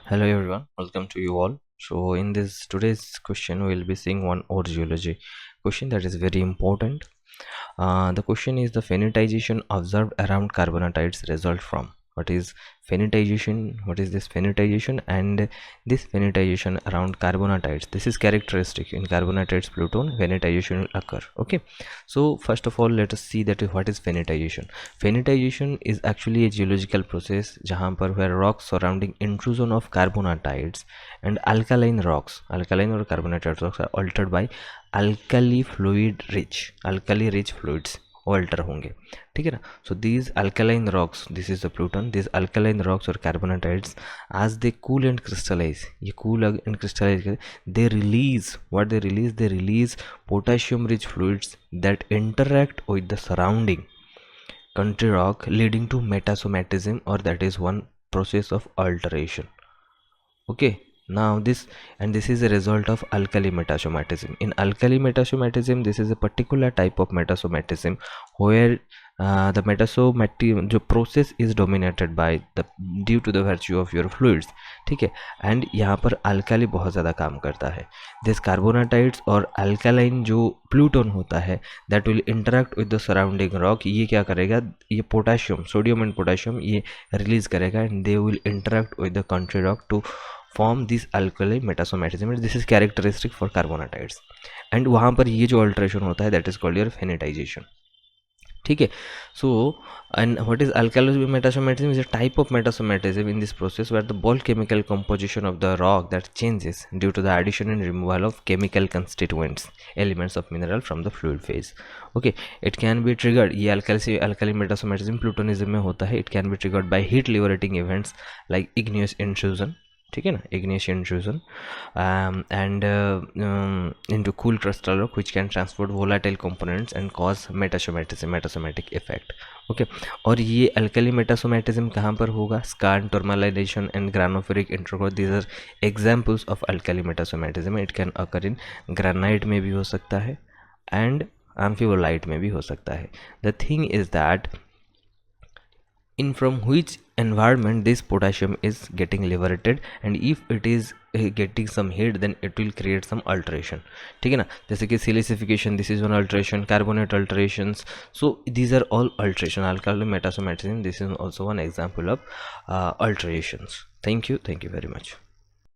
Hello everyone, welcome to you all. So in this today's question we will be seeing one ore geology question that is very important. The question is the phenitization observed around carbonatites result from. What is phenitization? What is this phenitization? And this phenitization around carbonatites, this is characteristic in carbonatites pluton phenitization will occur. Okay, so first of all let us see that what is phenitization. Phenitization is actually a geological process जहाँ पर where rocks surrounding intrusion of carbonatites and alkaline rocks, alkaline or carbonated rocks are altered by alkali rich fluids alter होंगे. ठीक है ना. So these alkaline rocks, this is the Pluton, this alkaline rocks और कार्बोनाटाइड्स as they cool and crystallize, ये cool and crystallize they release what they release potassium rich fluids that interact with the surrounding country rock leading to metasomatism, or that is one process of alteration. Okay, now this is a result of alkali metasomatism. In alkali metasomatism, this is a particular type of metasomatism where the metasomatic process is dominated by the due to the virtue of your fluids. ठीक है, and यहाँ पर alkali बहुत ज़्यादा काम करता है. This कार्बोनाटाइड्स और अल्कालाइन जो प्लूटोन होता है that will interact with the surrounding rock, ये क्या करेगा, ये पोटाशियम, सोडियम एंड पोटाशियम ये रिलीज करेगा and they will interact with the country rock to form this alkali metasomatism. This is characteristic for carbonatides and वहाँ पर ये जो alteration होता है that is called your phenitization. ठीक है. So and what is alkali metasomatism is a type of metasomatism in this process where the bulk chemical composition of the rock that changes due to the addition and removal of chemical constituents, elements of mineral from the fluid phase. Okay, it can be triggered, ये alkali metasomatism plutonism में होता है. It can be triggered by heat liberating events like igneous intrusion, ठीक है ना, igneous intrusion and into cool crystal rock which can transport volatile components and cause metasomatic effect. Okay, और ये alkali metasomatism कहाँ पर होगा, skarn tourmalinization and granophyric intergrowth, these are examples of alkali metasomatism. It can occur in granite में भी हो सकता है एंड एम्फिबोलाइट में भी हो सकता है. The thing is that in from which environment this potassium is getting liberated, and if it is getting some heat then it will create some alteration. ठीक है ना, जैसे कि silicification, this is one alteration, carbonate alterations, so these are all alteration. Alkali metasomatism, this is also one example of alterations. Thank you very much.